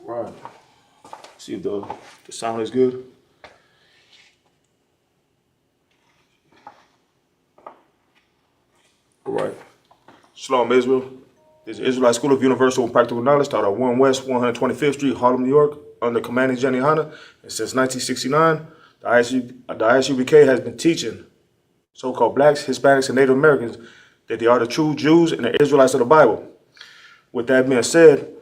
Right. See if the sound is good. All right. Shalom, Israel. This is Israelite School of Universal and Practical Knowledge, taught at 1 West 125th Street, Harlem, New York, under commanding Jenny Hanna. And since 1969, the Isupk has been teaching so-called blacks, Hispanics, and Native Americans that they are the true Jews and the Israelites of the Bible. With that being said,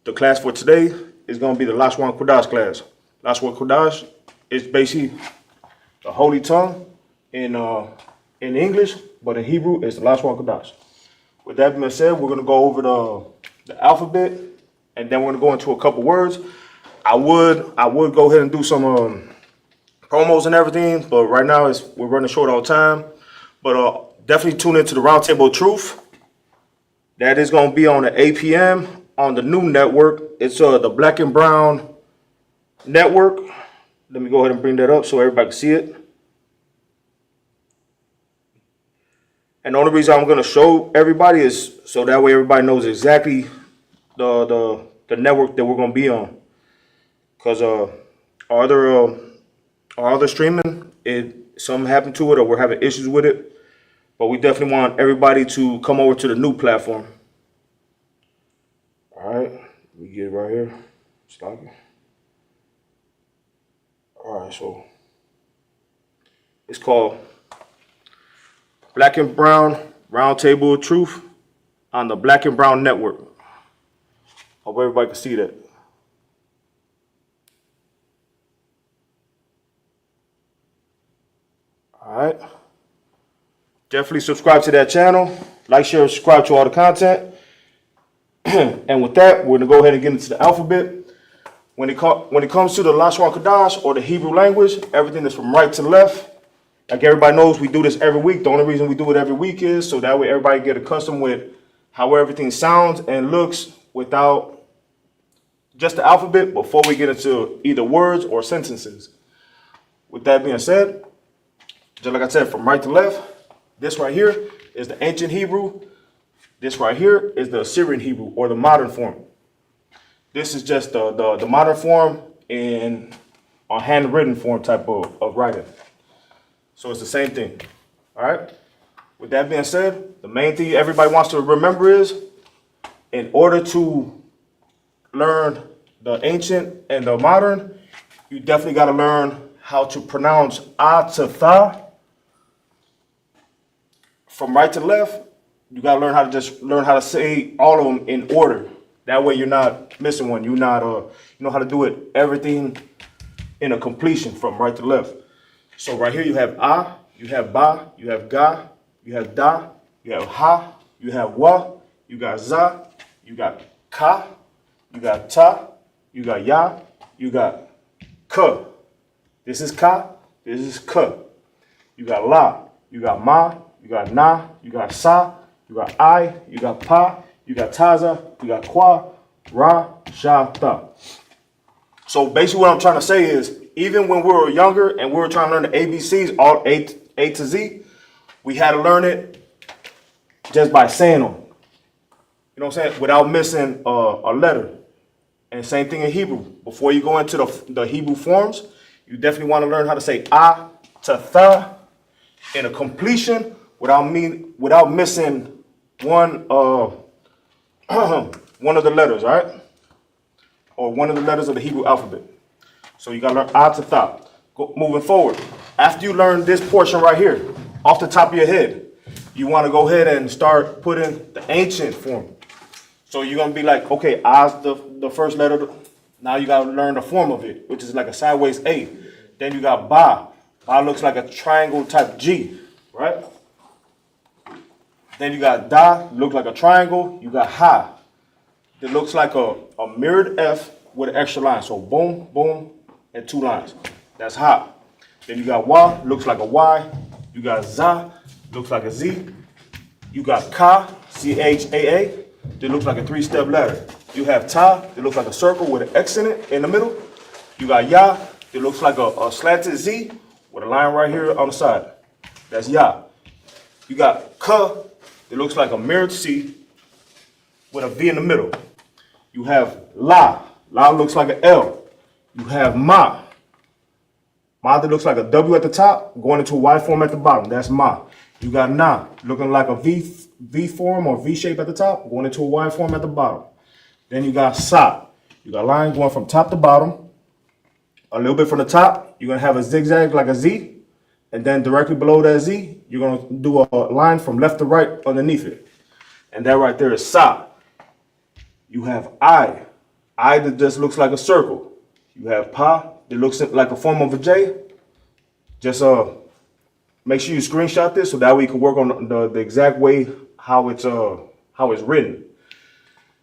the class for today is going to be the Lashawan Qadash class. Lashawan Qadash is basically the Holy Tongue in English, but in Hebrew it's the Lashawan Qadash. With that being said, we're going to go over the alphabet, and then we're going to go into a couple words. I would go ahead and do some promos and everything, but right now we're running short on time. But definitely tune into the Roundtable of Truth. That is going to be on the 8 p.m. on the new network. It's the Black and Brown Network. Let me go ahead and bring that up so everybody can see it. And the only reason I'm going to show everybody is so that way everybody knows exactly the network that we're going to be on. Because our other streaming, something happened to it or we're having issues with it. But we definitely want everybody to come over to the new platform. All right, we get it right here. Stop it. All right, so it's called Black and Brown Roundtable of Truth on the Black and Brown Network. Hope everybody can see that. All right. Definitely subscribe to that channel. Like, share, subscribe to all the content. And with that, we're going to go ahead and get into the alphabet. When it comes to the Lashawan Qadash or the Hebrew language, everything is from right to left. Like everybody knows, we do this every week. The only reason we do it every week is so that way everybody get accustomed with how everything sounds and looks without just the alphabet before we get into either words or sentences. With that being said, just like I said, from right to left, this right here is the ancient Hebrew. This right here is the Assyrian Hebrew or the modern form. This is just the modern form in a handwritten form type of writing. So it's the same thing. All right. With that being said, the main thing everybody wants to remember is in order to learn the ancient and the modern, you definitely got to learn how to pronounce A to Tha. From right to left, you gotta learn how to say all of them in order. That way you're not missing one. You know how to do it, everything in a completion from right to left. So right here you have A, you have Ba, you have Ga, you have Da, you have Ha, you have Wa, you got Za, you got Ka, you got Ta, you got Ya, you got Ka. This is Ka, this is Ka. You got La, you got Ma, you got Na, you got Sa, you got I, you got Pa, you got Taza, you got Kwa, Ra, Sha, Tha. So basically what I'm trying to say is, even when we were younger and we were trying to learn the ABCs, all A to Z, we had to learn it just by saying them. You know what I'm saying? Without missing a letter. And same thing in Hebrew. Before you go into the Hebrew forms, you definitely want to learn how to say A to Tha in a completion without missing one one of the letters, all right? Or one of the letters of the Hebrew alphabet. So you got to learn A to Tha. Moving forward, after you learn this portion right here, off the top of your head, you want to go ahead and start putting the ancient form. So you're going to be like, okay, A's the first letter. Now you got to learn the form of it, which is like a sideways A. Then you got Ba. Ba looks like a triangle type G, right? Then you got Da, look like a triangle. You got Ha, that looks like a mirrored F with an extra line. So boom, boom, and 2 lines. That's Ha. Then you got Wa, looks like a Y. You got Za, looks like a Z. You got Ka, C-H-A-A, that looks like a 3-step ladder. You have Ta, that looks like a circle with an X in it in the middle. You got Ya, that looks like a slanted Z with a line right here on the side. That's Ya. You got Ka, it looks like a mirrored C with a V in the middle. You have La La looks like an L. You have Ma. Ma that looks like a W at the top, going into a Y form at the bottom. That's Ma. You got Na, looking like a V form or V shape at the top, going into a Y form at the bottom. Then you got Sa. You got lines going from top to bottom. A little bit from the top, you're going to have a zigzag like a Z. And then directly below that Z, you're going to do a line from left to right underneath it. And that right there is Sa. You have I that just looks like a circle. You have Pa that looks like a form of a J. Just make sure you screenshot this so that way you can work on the exact way how it's written.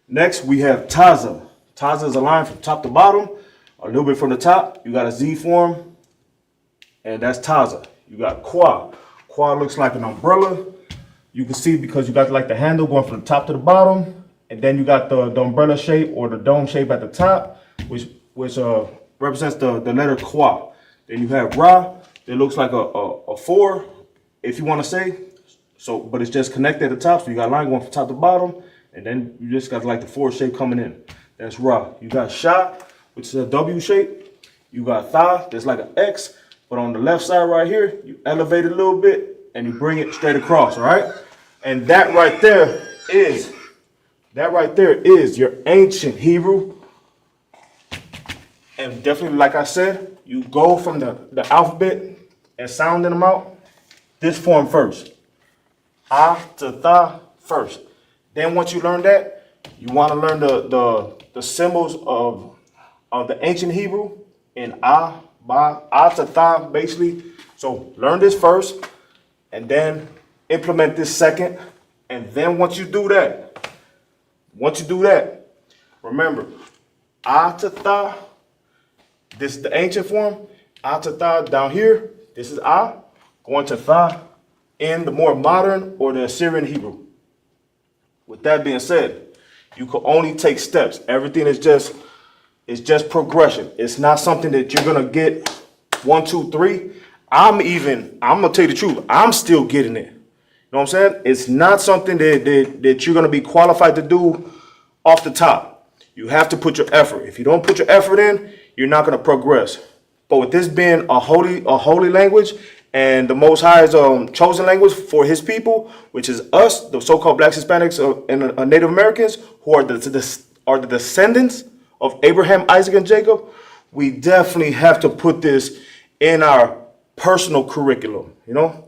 Next we have Taza. Taza is a line from top to bottom. A little bit from the top, you got a Z form, and that's Taza. You got Kwa. Kwa looks like an umbrella. You can see because you got like the handle going from the top to the bottom, and then you got the umbrella shape or the dome shape at the top, which represents the letter Kwa. Then you have Ra. It looks like a 4, if you want to say. So, but it's just connected at the top. So you got a line going from top to bottom, and then you just got like the 4 shape coming in. That's Ra. You got Sha, which is a W shape. You got Tha, that's like an X, but on the left side right here, you elevate it a little bit and you bring it straight across, all right? And that right there is your ancient Hebrew. And definitely, like I said, you go from the alphabet and sounding them out, this form first. A to Tha first. Then once you learn that, you want to learn the symbols of the ancient Hebrew in A, Ba, A to Tha, basically. So learn this first, and then implement this second. And then once you do that, remember, A to Tha, this is the ancient form. A to Tha down here, this is A, going to Tha in the more modern or the Assyrian Hebrew. With that being said, you can only take steps. Everything is just progression. It's not something that you're gonna get 1, 2, 3. I'm gonna tell you the truth. I'm still getting it. You know what I'm saying? It's not something that you're gonna be qualified to do off the top. You have to put your effort. If you don't put your effort in, you're not gonna progress. But with this being a holy language, and the Most High's chosen language for His people, which is us, the so-called Blacks, Hispanics, and Native Americans, who are the descendants of Abraham, Isaac, and Jacob, we definitely have to put this in our personal curriculum. You know,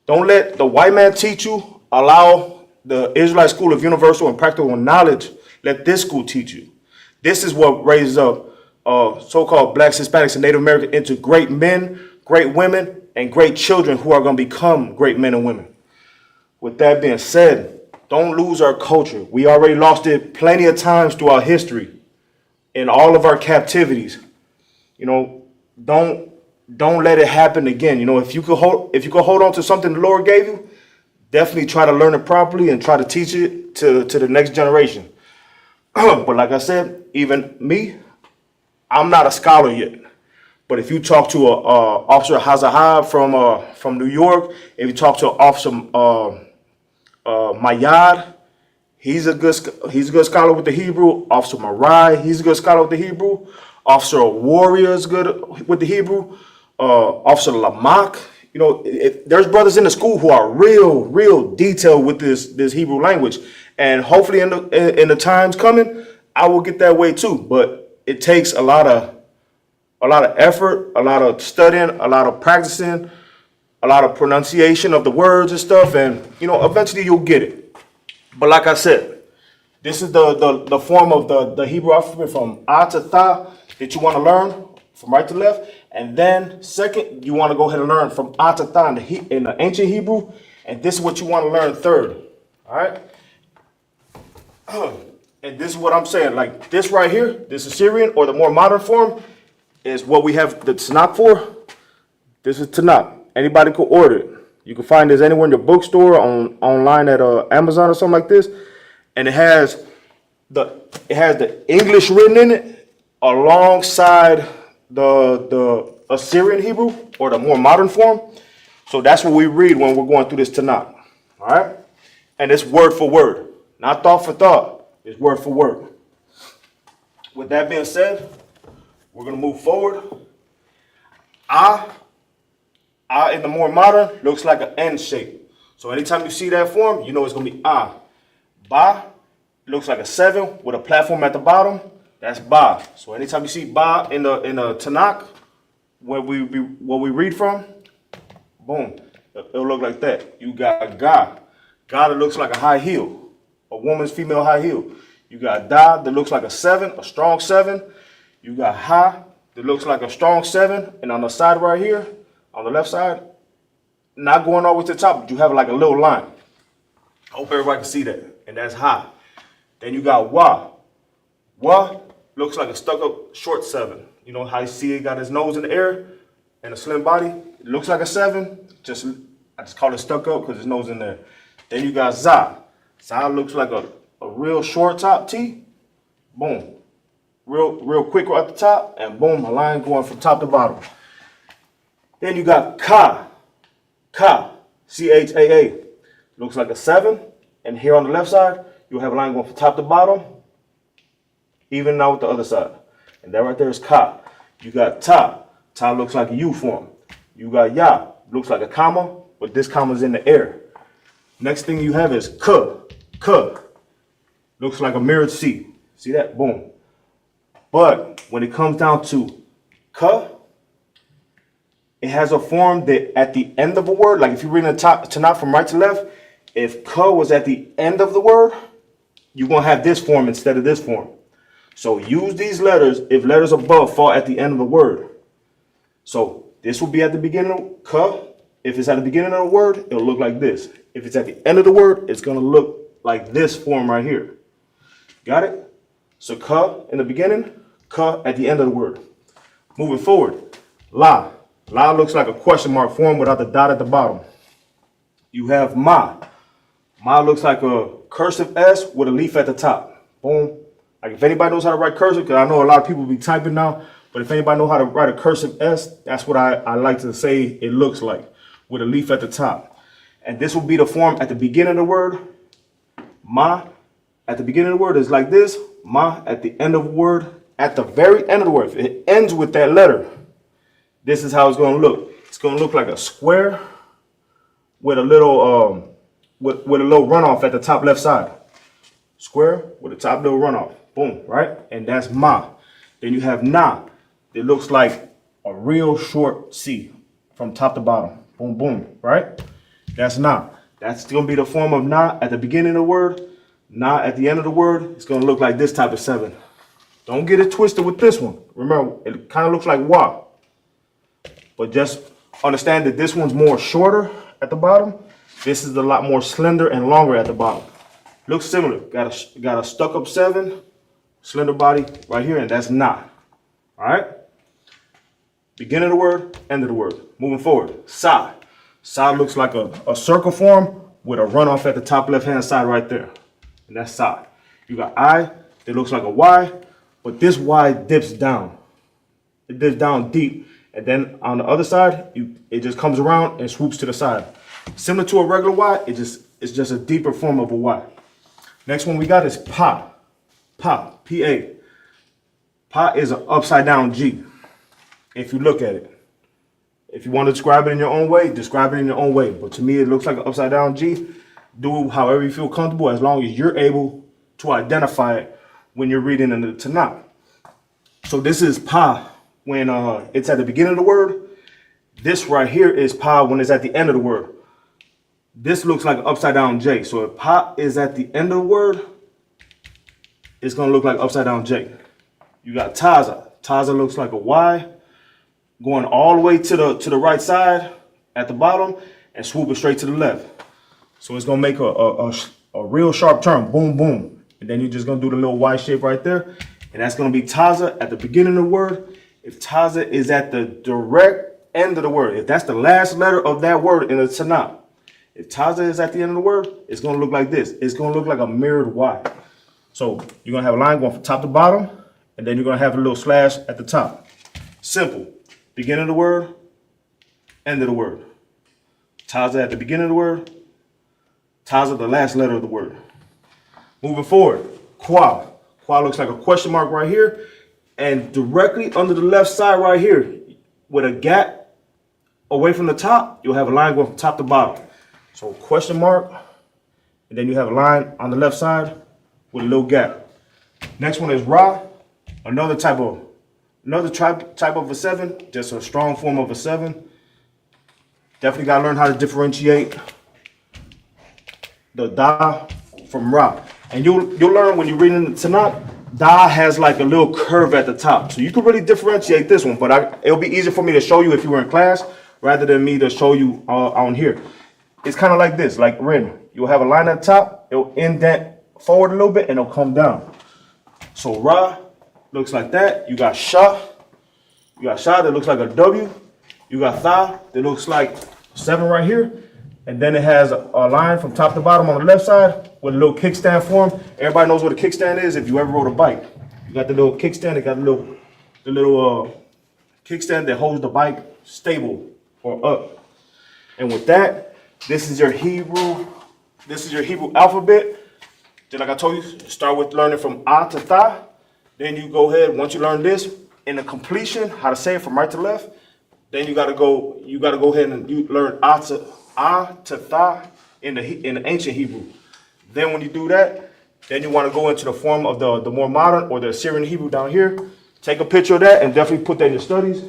don't let the white man teach you. Allow the Israelite School of Universal and Practical Knowledge. Let this school teach you. This is what raises up so-called Blacks, Hispanics, and Native Americans into great men, great women, and great children who are going to become great men and women. With that being said, don't lose our culture. We already lost it plenty of times throughout history in all of our captivities. You know, don't let it happen again. You know, if you could hold on to something the Lord gave you, definitely try to learn it properly and try to teach it to the next generation. But like I said, even me, I'm not a scholar yet. But if you talk to Officer Hazahab from New York, if you talk to Officer Mayad, he's a good scholar with the Hebrew. Officer Marai, he's a good scholar with the Hebrew. Officer Warrior is good with the Hebrew. Officer Lamak, you know, there's brothers in the school who are real detailed with this Hebrew language, and hopefully in the times coming, I will get that way too. But it takes a lot of effort, a lot of studying, a lot of practicing, a lot of pronunciation of the words and stuff, and you know, eventually you'll get it. But like I said, this is the form of the Hebrew alphabet from A to Tha that you want to learn from right to left, and then second, you want to go ahead and learn from A to Tha in the ancient Hebrew, and this is what you want to learn third. All right. And this is what I'm saying. Like this right here, this Assyrian or the more modern form, is what we have the Tanakh for. This is Tanakh. Anybody could order it. You can find this anywhere in your bookstore, online at Amazon or something like this. And it has the English written in it alongside the Assyrian Hebrew or the more modern form. So that's what we read when we're going through this Tanakh. All right? And it's word for word, not thought for thought. It's word for word. With that being said, we're gonna move forward. I in the more modern looks like an N shape. So anytime you see that form, you know it's gonna be I. Ba looks like a 7 with a platform at the bottom. That's Ba. So anytime you see Ba in the Tanakh, where we read from, boom, it'll look like that. You got Ga. Ga that looks like a high heel, a woman's female high heel. You got Da that looks like a 7, a strong 7. You got Ha that looks like a strong 7, and on the side right here, on the left side, not going all the way to the top, but you have like a little line. I hope everybody can see that. And that's Ha. Then you got Wa. Wa looks like a stuck-up short 7. You know how you see it got his nose in the air and a slim body? It looks like a 7. I just call it stuck-up because his nose in there. Then you got Za. Za looks like a real short top T. Boom. Real quick right at the top, and boom, a line going from top to bottom. Then you got Ka. Ka. C-H-A-A. Looks like a 7. And here on the left side, you'll have a line going from top to bottom, even out with the other side. And that right there is Ka. You got Ta. Ta looks like a U form. You got Ya. Looks like a comma, but this comma's in the air. Next thing you have is Ka. Ka. Looks like a mirrored C. See that? Boom. But when it comes down to Ka, it has a form that at the end of a word, like if you're reading the top to not from right to left, if Ka was at the end of the word, you're going to have this form instead of this form. So use these letters if letters above fall at the end of the word. So this will be at the beginning of Ka. If it's at the beginning of the word, it'll look like this. If it's at the end of the word, it's going to look like this form right here. Got it? So Ka in the beginning, Ka at the end of the word. Moving forward, La. La looks like a question mark form without the dot at the bottom. You have Ma. Ma looks like a cursive S with a leaf at the top. Boom. Like if anybody knows how to write cursive, because I know a lot of people be typing now, but if anybody knows how to write a cursive S, that's what I like to say it looks like, with a leaf at the top. And this will be the form at the beginning of the word. Ma at the beginning of the word is like this. Ma at the end of the word. At the very end of the word, if it ends with that letter, this is how it's going to look. It's going to look like a square with a little with a little runoff at the top left side. Square with a top little runoff. Boom, right? And that's Ma. Then you have Na. It looks like a real short C from top to bottom. Boom, boom, right? That's Na. That's going to be the form of Na at the beginning of the word. Na at the end of the word. It's going to look like this type of 7. Don't get it twisted with this one. Remember, it kind of looks like Wa. But just understand that this one's more shorter at the bottom. This is a lot more slender and longer at the bottom. Looks similar. Got a stuck-up 7, slender body right here, and that's Na. All right? Beginning of the word, end of the word. Moving forward. Sa. Sa looks like a circle form with a runoff at the top left-hand side right there. And that's Sa. You got I that looks like a Y, but this Y dips down. It dips down deep. And then on the other side, it just comes around and swoops to the side. Similar to a regular Y, it's just a deeper form of a Y. Next one we got is Pa. Pa, P-A. Pa is an upside down G, if you look at it. If you want to describe it in your own way, describe it in your own way. But to me, it looks like an upside down G. Do it however you feel comfortable, as long as you're able to identify it when you're reading in the Tanakh. So this is Pa when it's at the beginning of the word. This right here is Pa when it's at the end of the word. This looks like an upside down J. So if Pa is at the end of the word, it's going to look like upside down J. You got Taza. Taza looks like a Y going all the way to the right side at the bottom and swooping straight to the left. So it's going to make a real sharp turn. Boom, boom. And then you're just going to do the little Y shape right there. And that's going to be Taza at the beginning of the word. If Taza is at the direct end of the word, if that's the last letter of that word in the Tanakh, if Taza is at the end of the word, it's going to look like this. It's going to look like a mirrored Y. So you're going to have a line going from top to bottom, and then you're going to have a little slash at the top. Simple. Beginning of the word, end of the word. Taza at the beginning of the word, Taza the last letter of the word. Moving forward, Qua. Fa looks like a question mark right here. And directly under the left side right here, with a gap away from the top, you'll have a line going from top to bottom. So question mark, and then you have a line on the left side with a little gap. Next one is Ra, another type of a 7, just a strong form of a 7. Definitely gotta learn how to differentiate the Da from Ra. And you'll learn when you're reading the Tanakh, Da has like a little curve at the top. So you can really differentiate this one, but it'll be easier for me to show you if you were in class rather than me to show you on here. It's kind of like this, like Ren. You'll have a line at the top, it'll indent forward a little bit and it'll come down. So Ra looks like that. You got Shah. You got Shah that looks like a W. You got Tha that looks like 7 right here. And then it has a line from top to bottom on the left side with a little kickstand form. Everybody knows what a kickstand is if you ever rode a bike. You got the little kickstand, it got the little kickstand that holds the bike stable or up. And with that, this is your Hebrew alphabet. Then like I told you, start with learning from A to Tha. Then you go ahead, once you learn this, in the completion, how to say it from right to left, then you gotta go ahead and you learn A to Tha in the ancient Hebrew. Then when you do that, then you want to go into the form of the more modern or the Assyrian Hebrew down here. Take a picture of that and definitely put that in your studies.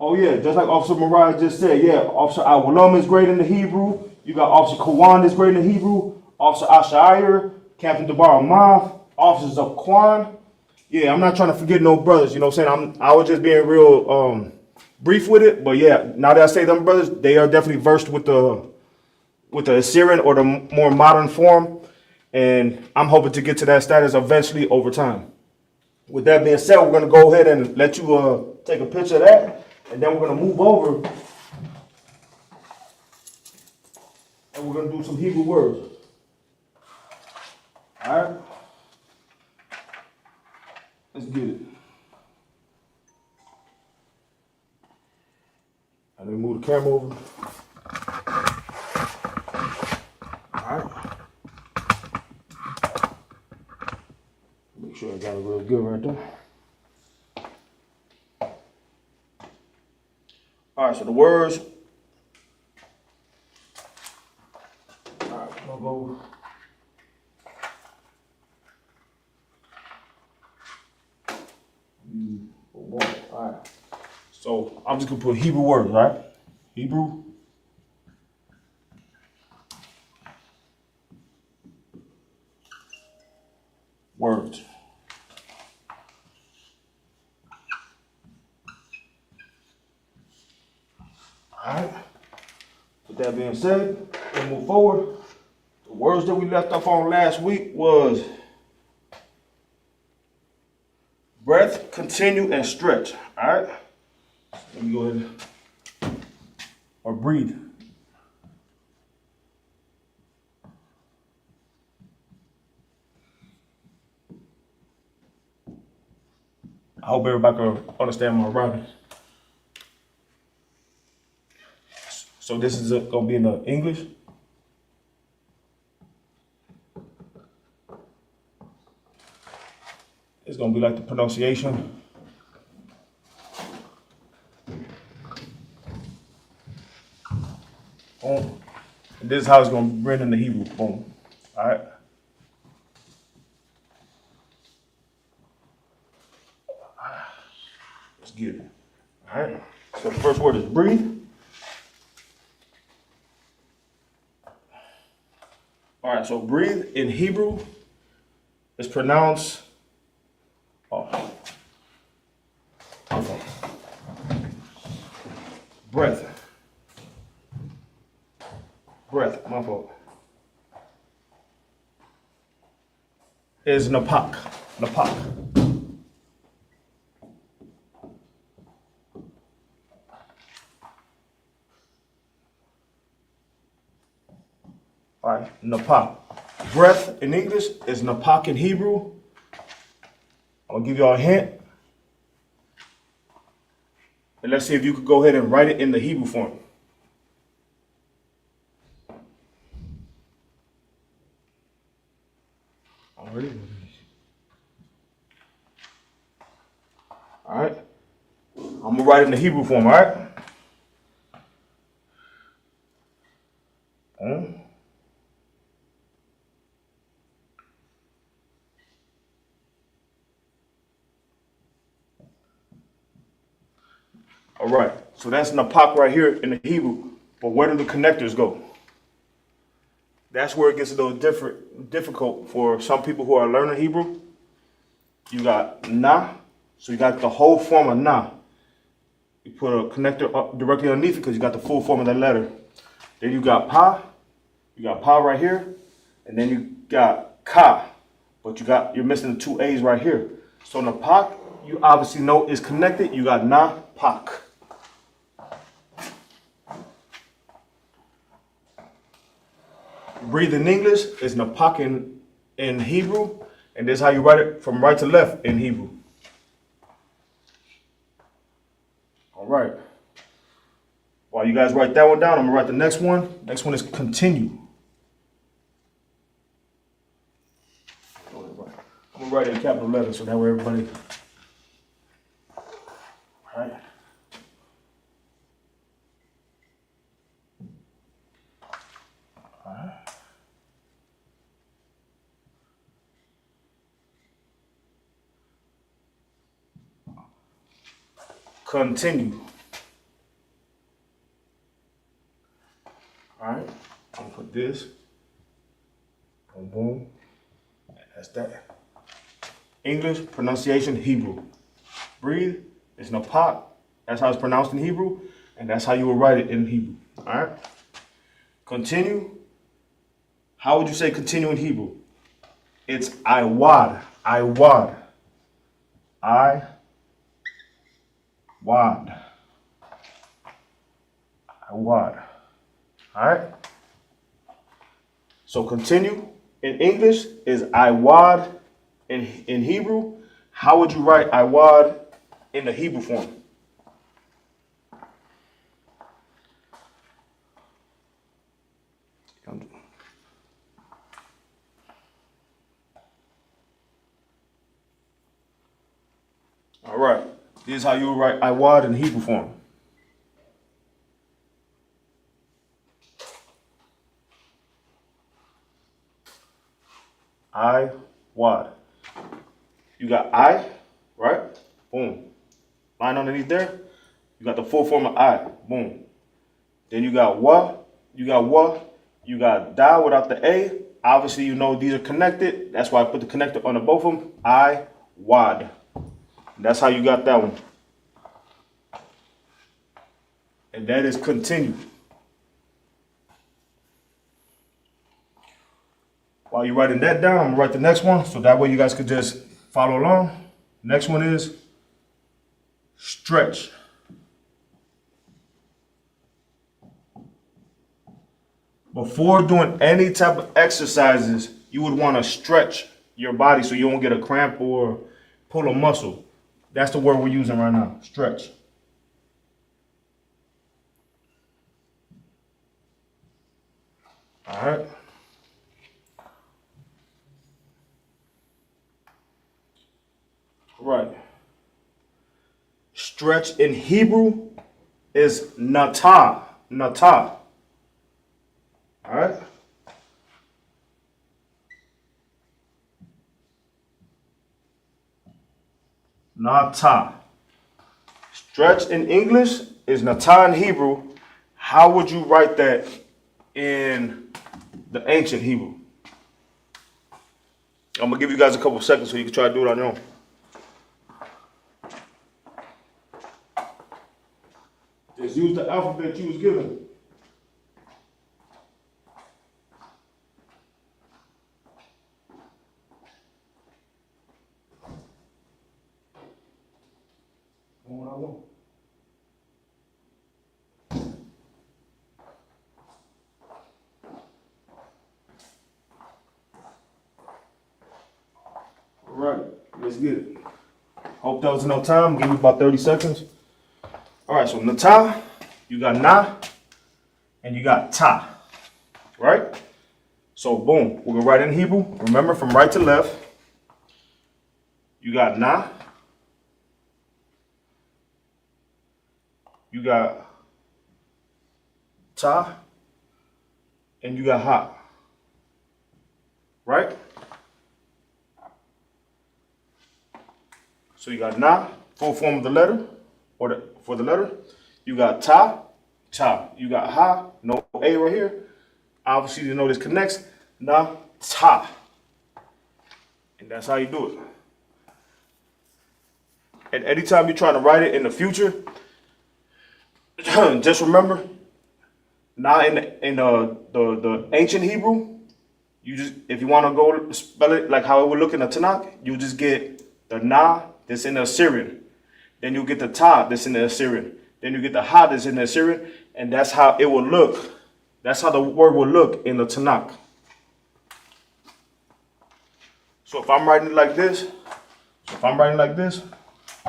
Oh yeah, just like Officer Mariah just said, yeah, Officer Awalam is great in the Hebrew. You got Officer Kawan is great in the Hebrew. Officer Ashair, Captain Debar Math, Officer Zakwan. Yeah, I'm not trying to forget no brothers, you know what I'm saying? I was just being real brief with it, but yeah, now that I say them brothers, they are definitely versed with the Assyrian or the more modern form, and I'm hoping to get to that status eventually over time. With that being said, we're going to go ahead and let you take a picture of that, and then we're going to move over, and we're going to do some Hebrew words. All right? Let's get it. And then move the camera over. All right. Make sure I got it real good right there. All right, so the words. All right, we'll go. All right. So I'm just gonna put Hebrew words, right? Hebrew. Words. All right. With that being said, we'll move forward. The words that we left off on last week was breath, continue, and stretch. All right. Let me go ahead or breathe. I hope everybody can understand my writing. So this is going to be in the English. It's going to be like the pronunciation. Boom. And this is how it's going to be written in the Hebrew. Boom. All right. Let's get it. All right. So the first word is breathe. All right. So breathe in Hebrew is pronounced. Breath. Breath, my fault. Is napak. Napak. All right, napak. Breath in English is napak in Hebrew. I'll give you all a hint. And let's see if you could go ahead and write it in the Hebrew form. Already. All right. I'm gonna write it in the Hebrew form. All right. All right. So that's Napak right here in the Hebrew. But where do the connectors go? That's where it gets a little difficult for some people who are learning Hebrew. You got na, so you got the whole form of na. You put a connector up directly underneath it because you got the full form of that letter. Then you got pa. You got pa right here, and then you got ka, but you're missing the two A's right here. So Napak, you obviously know is connected. You got na pak. Breathe in English is Napak in Hebrew, and this is how you write it from right to left in Hebrew. All right. While you guys write that one down, I'm gonna write the next one. Next one is continue. I'm gonna write it in capital letters so that way everybody. All right. Continue. All right, I'm gonna put this. Boom, boom. That's that. English pronunciation Hebrew. Breathe. It's Napak. That's how it's pronounced in Hebrew, and that's how you will write it in Hebrew. All right. Continue. How would you say continue in Hebrew? It's iwad. Iwad. Wad. Wad. All right. So continue in English is Iwad in Hebrew. How would you write Iwad in the Hebrew form? All right. This is how you write Iwad in Hebrew form. Iwad. You got I, right? Boom. Line underneath there. You got the full form of I. Boom. Then you got wa. You got wa. You got da without the A. Obviously, you know these are connected. That's why I put the connector under both of them. Iwad. That's how you got that one. And that is continue. While you're writing that down, I'm going to write the next one so that way you guys could just follow along. Next one is stretch. Before doing any type of exercises, you would want to stretch your body so you don't get a cramp or pull a muscle. That's the word we're using right now, stretch. All right. Right. Stretch in Hebrew is nata. Nata. All right. Nata. Stretch in English is nata in Hebrew. How would you write that in the ancient Hebrew? I'm going to give you guys a couple of seconds so you can try to do it on your own. Just use the alphabet you was given. All right, let's get it. Hope that was enough time. Give me about 30 seconds. All right, so nata, you got na, and you got ta, right? So boom, we're gonna write in Hebrew. Remember, from right to left, you got na, you got ta, and you got ha. Right? So you got na, full form of the letter, or for the letter. You got ta, ta. You got ha, no A right here. Obviously, you know this connects. Na, ta. And that's how you do it. And anytime you're trying to write it in the future, just remember, na in the ancient Hebrew, you just, if you want to go spell it like how it would look in the Tanakh, you just get the na that's in the Assyrian. Then you get the ta that's in the Assyrian. Then you get the ha that's in the Assyrian. And that's how it will look. That's how the word will look in the Tanakh. So if I'm writing it like this,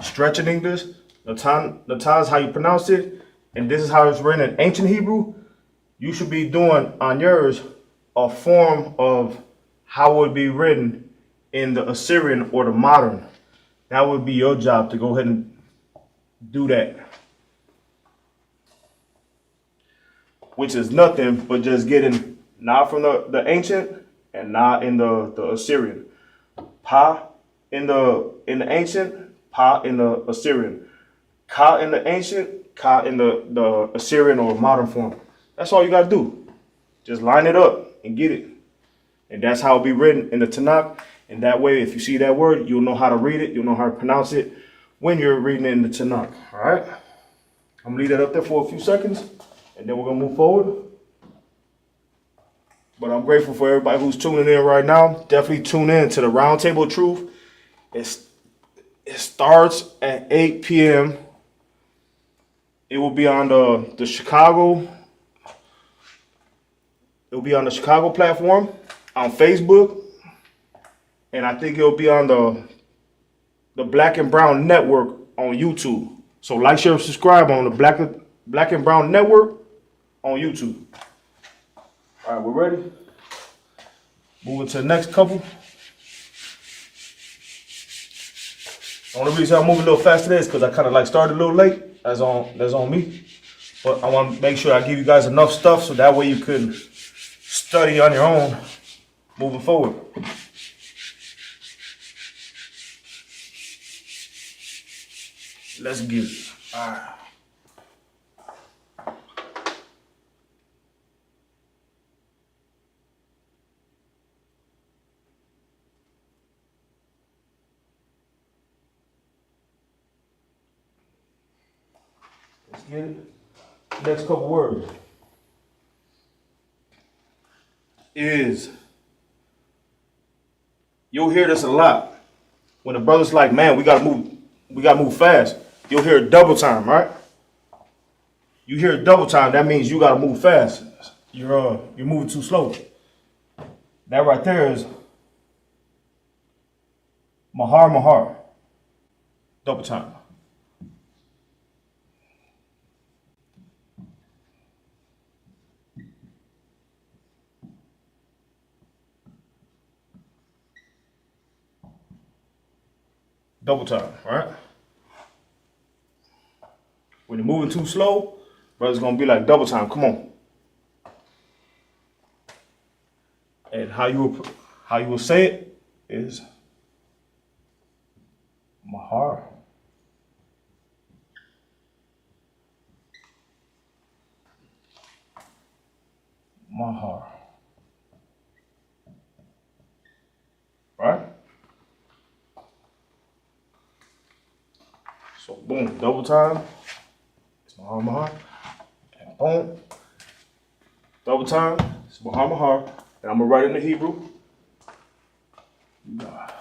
stretching English, the ta is how you pronounce it, and this is how it's written in ancient Hebrew, you should be doing on yours a form of how it would be written in the Assyrian or the modern. That would be your job to go ahead and do that. Which is nothing but just getting na from the ancient and na in the Assyrian. Pa in the ancient, pa in the Assyrian. Ka in the ancient, ka in the Assyrian or modern form. That's all you gotta do. Just line it up and get it. And that's how it'll be written in the Tanakh. And that way, if you see that word, you'll know how to read it. You'll know how to pronounce it when you're reading it in the Tanakh. All right? I'm gonna leave that up there for a few seconds, and then we're gonna move forward. But I'm grateful for everybody who's tuning in right now. Definitely tune in to the Roundtable of Truth. It starts at 8 p.m. It will be on the Chicago. It will be on the Chicago platform, on Facebook, and I think it'll be on the Black and Brown Network on YouTube. So like, share, subscribe on the Black and Brown Network on YouTube. All right, we're ready. Moving to the next couple. The only reason I'm moving a little faster today is because I kind of like started a little late. That's on me. But I want to make sure I give you guys enough stuff so that way you can study on your own moving forward. Let's get it. All right. Let's get it. Next couple words is, you'll hear this a lot when the brother's like, man, we gotta move fast. You'll hear double time, right? You hear double time, that means you gotta move fast. You're moving too slow. That right there is mahar, double time. Double time, right? When you're moving too slow, brother's gonna be like double time. Come on. And how you will say it is mahar. Mahar. Right? So boom, double time. It's mahar. And boom. Double time. It's mahar. And I'm gonna write it in the Hebrew. Mahar.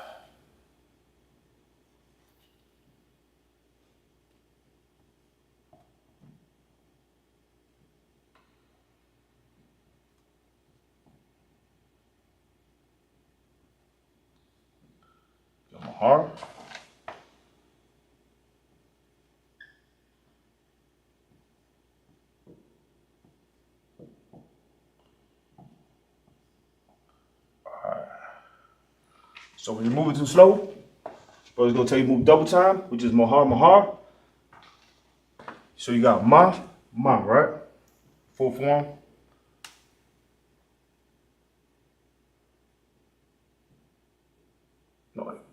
So when you're moving too slow, brother's gonna tell you move double time, which is mahar, mahar. So you got ma, right? Full form.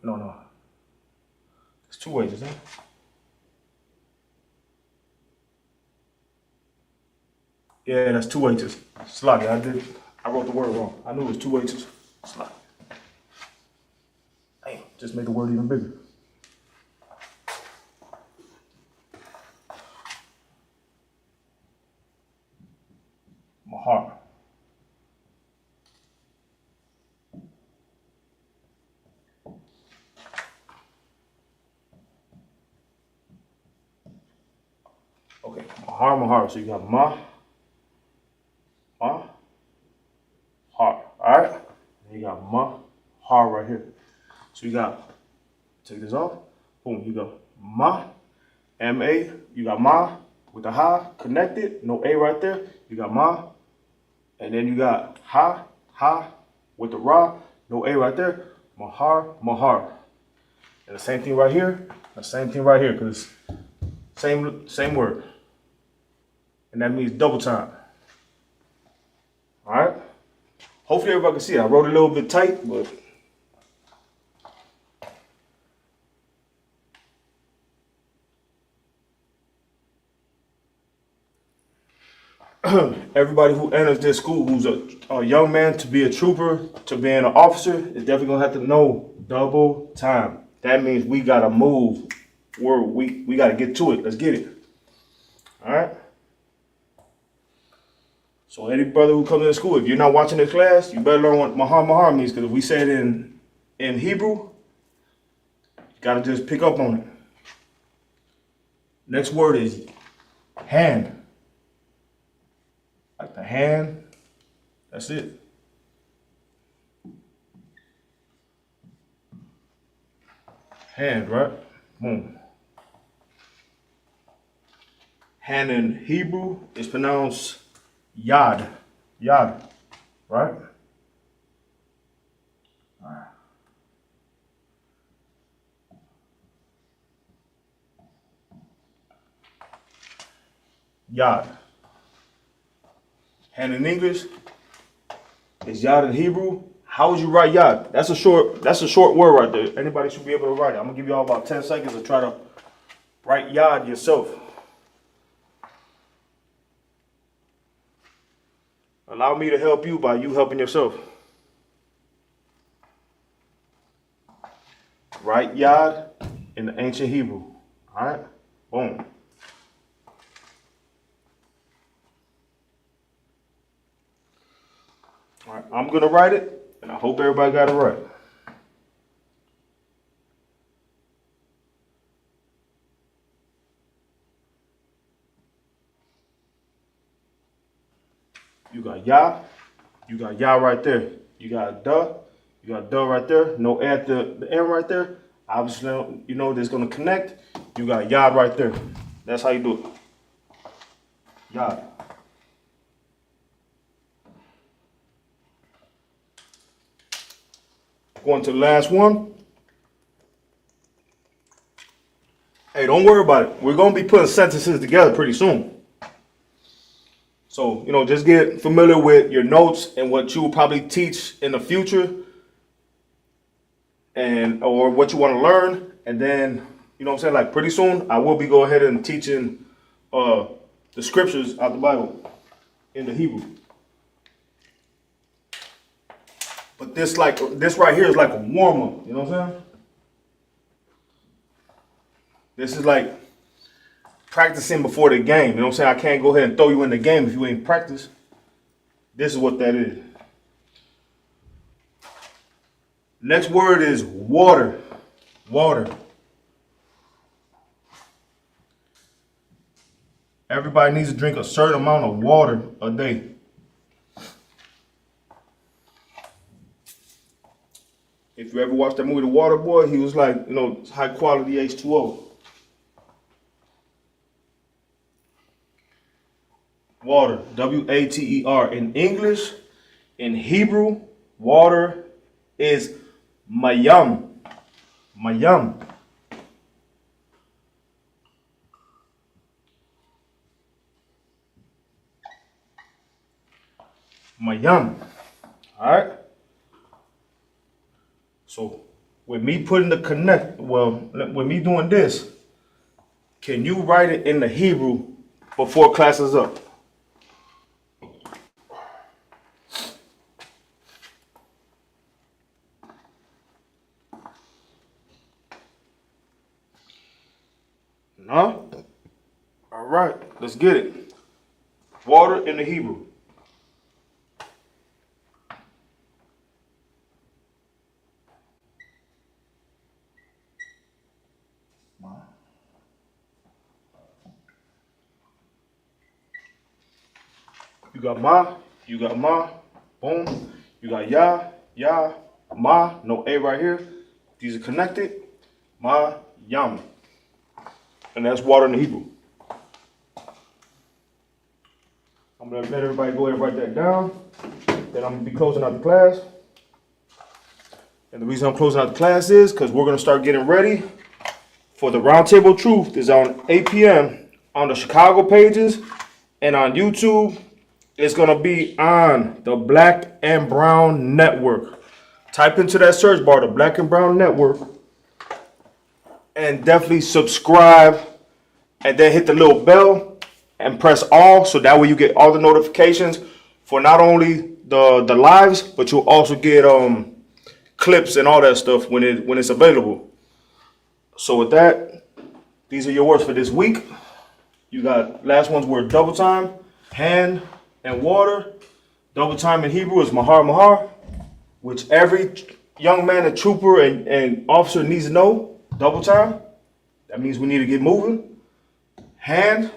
No. It's two ways, isn't it? Yeah, that's two H's. Slug. I wrote the word wrong. I knew it was two H's. Slug. Damn, just made the word even bigger. Mahar. Okay, mahar. So you got ma, har. All right. And you got mahar right here. So you got, take this off. Boom. You go ma, M-A. You got ma with the ha connected. No A right there. You got ma. And then you got ha with the ra. No A right there. Mahar. And the same thing right here. The same thing right here, because same word. And that means double time. All right. Hopefully everybody can see it. I wrote it a little bit tight, but everybody who enters this school who's a young man to be a trooper, to being an officer, is definitely gonna have to know double time. That means we gotta move where we gotta get to it. Let's get it. All right. So any brother who comes to school, if you're not watching this class, you better learn what mahar means, because if we say it in Hebrew, you gotta just pick up on it. Next word is hand. Like the hand. That's it. Hand, right? Boom. Hand in Hebrew is pronounced yad, right? Yad. Hand in English is yad in Hebrew. How would you write yad? That's a short word right there. Anybody should be able to write it. I'm gonna give you all about 10 seconds to try to write yad yourself. Allow me to help you by you helping yourself. Write yad in the ancient Hebrew. All right? Boom. All right, I'm going to write it, and I hope everybody got it right. You got yah right there. You got duh right there. No at the end right there. Obviously, you know that's going to connect. You got yah right there. That's how you do it. Yah. Going to the last one. Hey, don't worry about it. We're going to be putting sentences together pretty soon. So, just get familiar with your notes and what you will probably teach in the future, or what you want to learn. And then, like pretty soon, I will be going ahead and teaching the scriptures out the Bible in the Hebrew. But this right here is like a warm-up, you know what I'm saying? This is like practicing before the game, you know what I'm saying? I can't go ahead and throw you in the game if you ain't practice. This is what that is. Next word is water. Water. Everybody needs to drink a certain amount of water a day. If you ever watched that movie, The Water Boy, he was like, high quality H2O. Water, W-A-T-E-R. In English, in Hebrew, water is Mayam. Mayam. Mayam. All right. So with me putting the connect, with me doing this, can you write it in the Hebrew before class is up? No? All right, let's get it. Water in the Hebrew. You got ma, you got ma, boom. You got ya, ma, no A right here. These are connected. Ma, yam. And that's water in the Hebrew. I'm gonna let everybody go ahead and write that down. Then I'm gonna be closing out the class. And the reason I'm closing out the class is because we're gonna start getting ready for the Roundtable Truth. Is on 8 p.m. on the Chicago pages and on YouTube. It's gonna be on the Black and Brown Network. Type into that search bar, the Black and Brown Network, and definitely subscribe, and then hit the little bell and press all, so that way you get all the notifications for not only the lives, but you'll also get clips and all that stuff when it's available. So with that, these are your words for this week. You got last one's word double time, hand and water. Double time in Hebrew is mahar mahar, which every young man and trooper and officer needs to know. Double time, that means we need to get moving. Hand,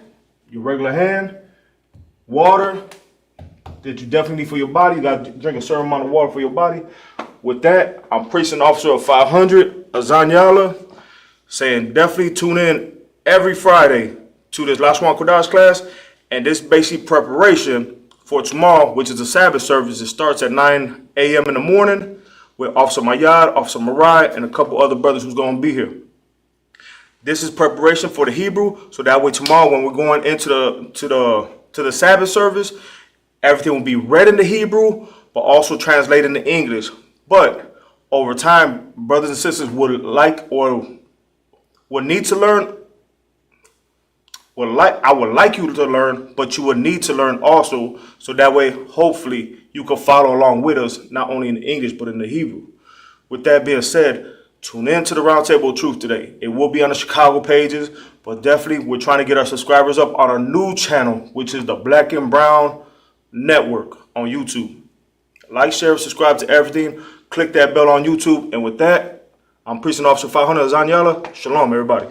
your regular hand. Water, that you definitely need for your body. You got to drink a certain amount of water for your body. With that, I'm preaching officer of 500, Azanyala, saying definitely tune in every Friday to this Lashawan Qadash class. And this basic preparation for tomorrow, which is a Sabbath service. It starts at 9 a.m. in the morning with Officer Mayad, Officer Marai, and a couple other brothers who's going to be here. This is preparation for the Hebrew, so that way tomorrow when we're going into the Sabbath service, everything will be read in the Hebrew, but also translated into English. But over time, brothers and sisters would like or would need to learn. I would like you to learn, but you would need to learn also, so that way, hopefully, you can follow along with us, not only in English, but in the Hebrew. With that being said, tune in to the Roundtable of Truth today. It will be on the Chicago pages, but definitely we're trying to get our subscribers up on our new channel, which is the Black and Brown Network on YouTube. Like, share, subscribe to everything. Click that bell on YouTube. And with that, I'm Precinct Officer 500 Azanyala. Shalom, everybody.